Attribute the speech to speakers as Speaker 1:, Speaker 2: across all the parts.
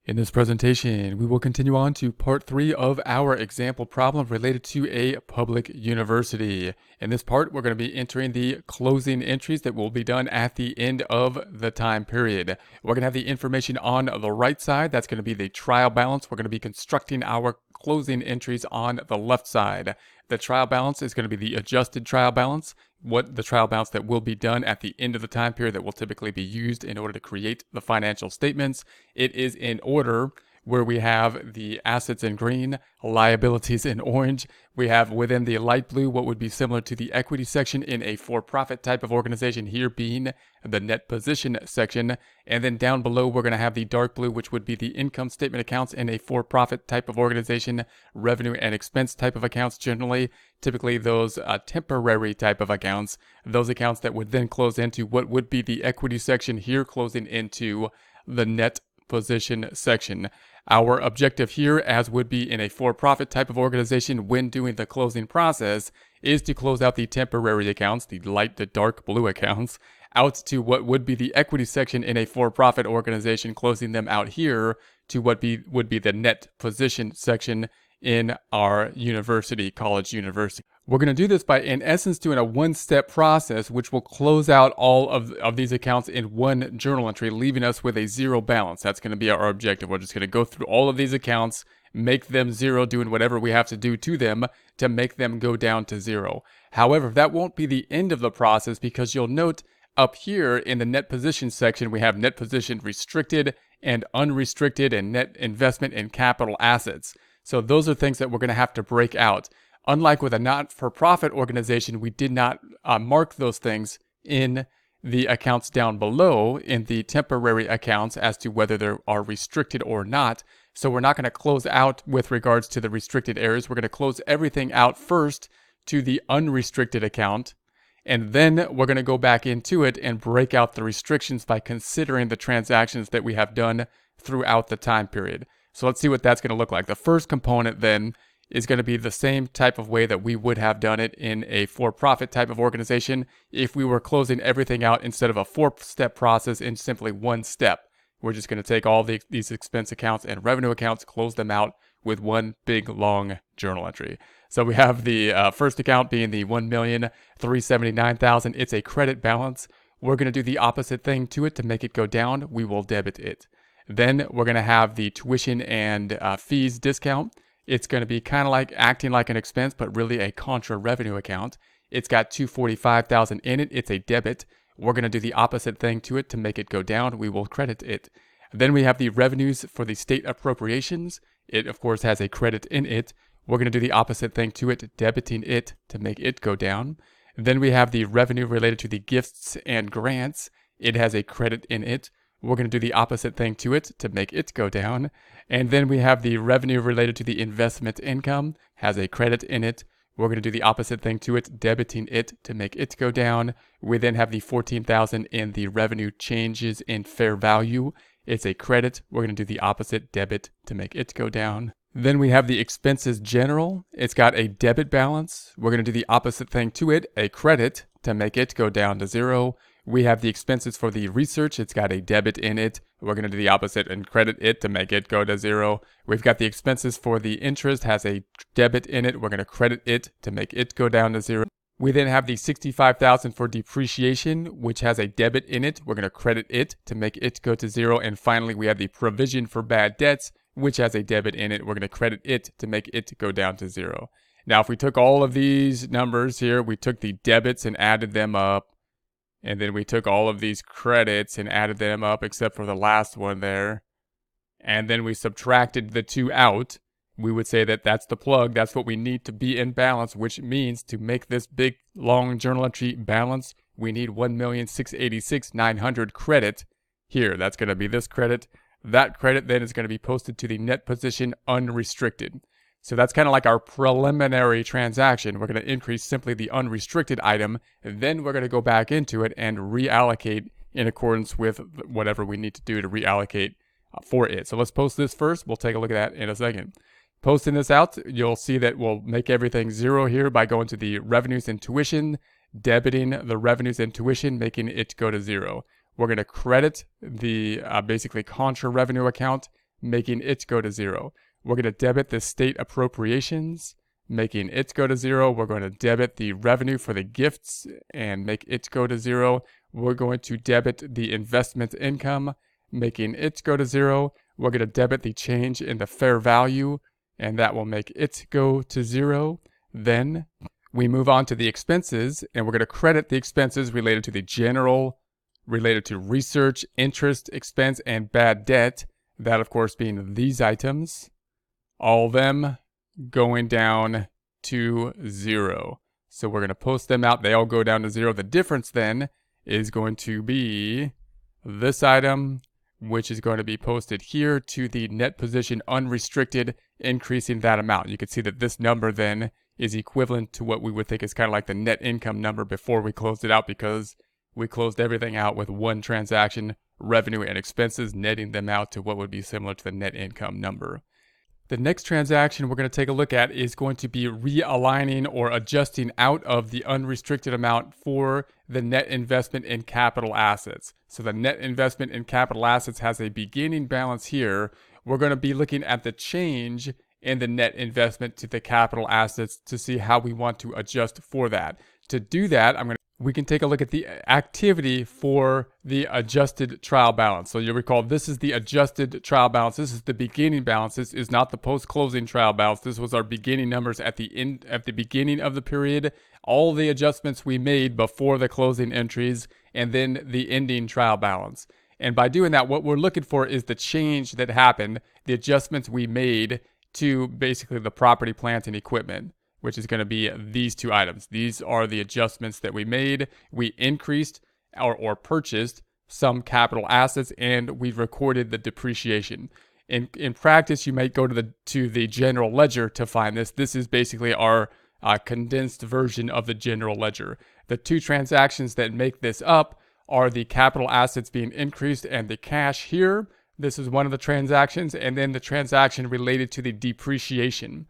Speaker 1: In this presentation, we will continue on to part 3 of our example problem related to a public university. In this part, we're going to be entering the closing entries that will be done at the end of the time period. We're going to have the information on the right side. That's going to be the trial balance. We're going to be constructing our closing entries on the left side. The trial balance is going to be the adjusted trial balance, what the trial balance that will be done at the end of the time period that will typically be used in order to create the financial statements. It is in order where we have the assets in green, liabilities in orange. We have within the light blue what would be similar to the equity section in a for-profit type of organization, here being the net position section. And then down below, we're going to have the dark blue, which would be the income statement accounts in a for-profit type of organization, revenue and expense type of accounts generally. Typically those temporary type of accounts, those accounts that would then close into what would be the equity section, here closing into the net position section. Our objective here, as would be in a for-profit type of organization when doing the closing process, is to close out the temporary accounts, the light to dark blue accounts, out to what would be the equity section in a for-profit organization, closing them out here to what would be the net position section in our college university. We're going to do this by, in essence, doing a one-step process, which will close out all of these accounts in one journal entry, leaving us with a zero balance. That's going to be our objective. We're just going to go through all of these accounts, make them zero, doing whatever we have to do to them to make them go down to zero. However, that won't be the end of the process, because you'll note up here in the net position section, we have net position restricted and unrestricted and net investment in capital assets. So those are things that we're going to have to break out. Unlike with a not-for-profit organization, we did not mark those things in the accounts down below in the temporary accounts as to whether they are restricted or not. So we're not going to close out with regards to the restricted areas. We're going to close everything out first to the unrestricted account, and then we're going to go back into it and break out the restrictions by considering the transactions that we have done throughout the time period. So let's see what that's going to look like. The first component then is going to be the same type of way that we would have done it in a for-profit type of organization if we were closing everything out instead of a four-step process in simply one step. We're just going to take all these expense accounts and revenue accounts, close them out with one big long journal entry. So we have the first account being the $1,379,000. It's a credit balance. We're going to do the opposite thing to it to make it go down. We will debit it. Then we're going to have the tuition and fees discount. It's going to be kind of like acting like an expense, but really a contra revenue account. It's got $245,000 in it. It's a debit. We're going to do the opposite thing to it to make it go down. We will credit it. Then we have the revenues for the state appropriations. It, of course, has a credit in it. We're going to do the opposite thing to it, debiting it to make it go down. Then we have the revenue related to the gifts and grants. It has a credit in it. We're going to do the opposite thing to it to make it go down. And then we have the revenue related to the investment income, has a credit in it. We're going to do the opposite thing to it, debiting it to make it go down. We then have the $14,000 in the revenue changes in fair value. It's a credit. We're going to do the opposite, debit to make it go down. Then we have the expenses general. It's got a debit balance. We're going to do the opposite thing to it, a credit to make it go down to zero. We have the expenses for the research. It's got a debit in it. We're going to do the opposite and credit it to make it go to zero. We've got the expenses for the interest, has a debit in it. We're going to credit it to make it go down to zero. We then have the $65,000 for depreciation, which has a debit in it. We're going to credit it to make it go to zero. And finally, we have the provision for bad debts, which has a debit in it. We're going to credit it to make it go down to zero. Now, if we took all of these numbers here, we took the debits and added them up, and then we took all of these credits and added them up, except for the last one there, and then we subtracted the two out, we would say that that's the plug. That's what we need to be in balance, which means to make this big, long journal entry balance, we need $1,686,900 credit here. That's going to be this credit. That credit then is going to be posted to the net position unrestricted. So that's kind of like our preliminary transaction. We're going to increase simply the unrestricted item, and then we're going to go back into it and reallocate in accordance with whatever we need to do to reallocate for it. So let's post this first. We'll take a look at that in a second. Posting this out, you'll see that we'll make everything zero here by going to the revenues and tuition, debiting the revenues and tuition, making it go to zero. We're going to credit the basically contra revenue account making it go to 0. We're going to debit the state appropriations, making it go to 0. We're going to debit the revenue for the gifts and make it go to 0. We're going to debit the investment income, making it go to 0. We're going to debit the change in the fair value, and that will make it go to 0. Then we move on to the expenses, and we're going to credit the expenses related to the general, related to research, interest, expense, and bad debt. That, of course, being these items. All of them going down to 0. So we're going to post them out. They all go down to 0. The difference then is going to be this item, which is going to be posted here to the net position unrestricted, increasing that amount. You can see that this number then is equivalent to what we would think is kind of like the net income number before we closed it out, because we closed everything out with one transaction, revenue and expenses, netting them out to what would be similar to the net income number. The next transaction we're going to take a look at is going to be realigning or adjusting out of the unrestricted amount for the net investment in capital assets. So the net investment in capital assets has a beginning balance here. We're going to be looking at the change in the net investment to the capital assets to see how we want to adjust for that. To do that, we can take a look at the activity for the adjusted trial balance. So you'll recall this is the adjusted trial balance. This is the beginning balance. This is not the post-closing trial balance. This was our beginning numbers at the beginning of the period. All the adjustments we made before the closing entries, and then the ending trial balance. And by doing that, what we're looking for is the change that happened, the adjustments we made to basically the property, plant, and equipment, which is going to be these two items. These are the adjustments that we made. We increased or purchased some capital assets, and we recorded the depreciation. In practice, you might go to the general ledger to find this. This is basically our condensed version of the general ledger. The two transactions that make this up are the capital assets being increased and the cash here. This is one of the transactions, and then the transaction related to the depreciation.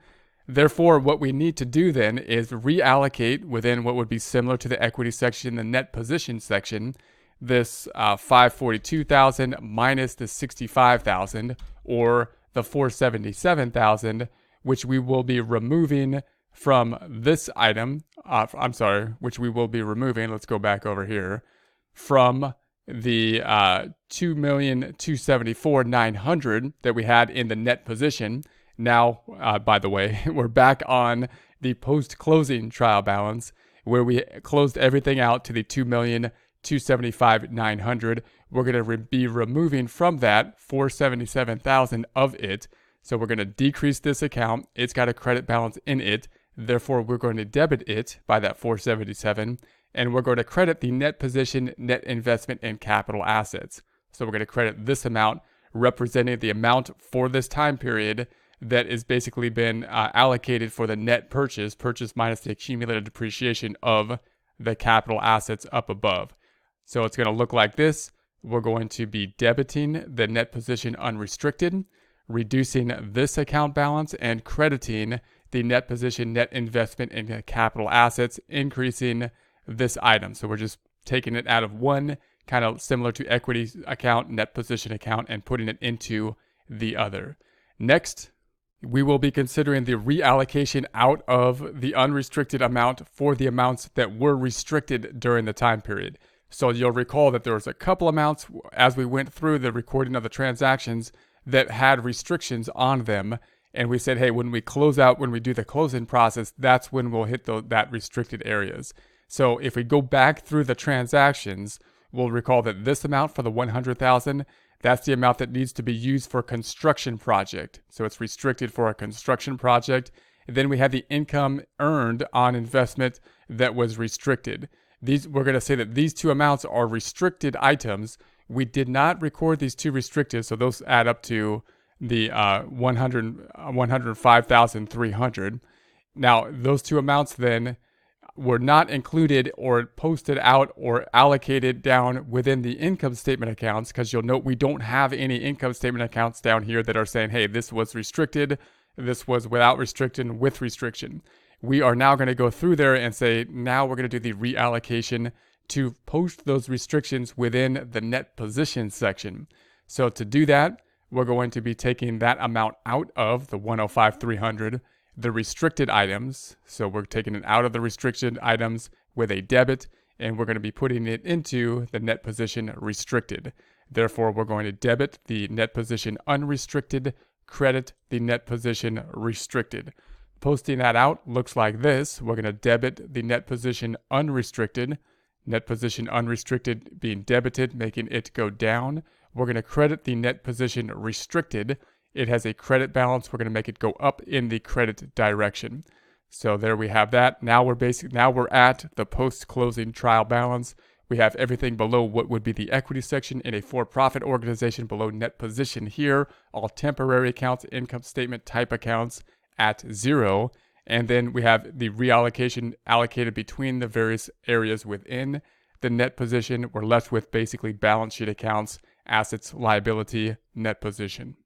Speaker 1: Therefore, what we need to do then is reallocate within what would be similar to the equity section, the net position section, this $542,000 minus the $65,000, or the $477,000, which we will be removing from this item. Which we will be removing. Let's go back over here from the $2,274,900 that we had in the net position. Now, by the way, we're back on the post-closing trial balance where we closed everything out to the $2,275,900. We're going to be removing from that $477,000 of it. So we're going to decrease this account. It's got a credit balance in it. Therefore, we're going to debit it by that $477,000. And we're going to credit the net position, net investment, and capital assets. So we're going to credit this amount representing the amount for this time period that is basically been allocated for the net purchase minus the accumulated depreciation of the capital assets up above. So it's going to look like this. We're going to be debiting the net position unrestricted, reducing this account balance, and crediting the net position, net investment, and capital assets, increasing this item. So we're just taking it out of one, kind of similar to equity account, net position account, and putting it into the other. Next, we will be considering the reallocation out of the unrestricted amount for the amounts that were restricted during the time period. So you'll recall that there was a couple amounts as we went through the recording of the transactions that had restrictions on them. And we said, hey, when we close out, when we do the closing process, that's when we'll hit that restricted areas. So if we go back through the transactions, we'll recall that this amount for the $100,000, that's the amount that needs to be used for a construction project. So it's restricted for a construction project. And then we have the income earned on investment that was restricted. We're going to say that these two amounts are restricted items. We did not record these two restricted, so those add up to the $105,300. Now, those two amounts then were not included or posted out or allocated down within the income statement accounts, because you'll note we don't have any income statement accounts down here that are saying, hey, this was restricted, this was without restriction, with restriction. We are now going to go through there and say, now we're going to do the reallocation to post those restrictions within the net position section. So to do that, we're going to be taking that amount out of the 105,300, the restricted items. So we're taking it out of the restricted items with a debit, and we're going to be putting it into the net position restricted. Therefore, we're going to debit the net position unrestricted, credit the net position restricted. Posting that out looks like this. We're going to debit the net position unrestricted being debited, making it go down. We're going to credit the net position restricted. It has a credit balance. We're going to make it go up in the credit direction. So there we have that. Now we're at the post-closing trial balance. We have everything below what would be the equity section in a for-profit organization below net position here. All temporary accounts, income statement type accounts at 0. And then we have the reallocation allocated between the various areas within the net position. We're left with basically balance sheet accounts, assets, liability, net position.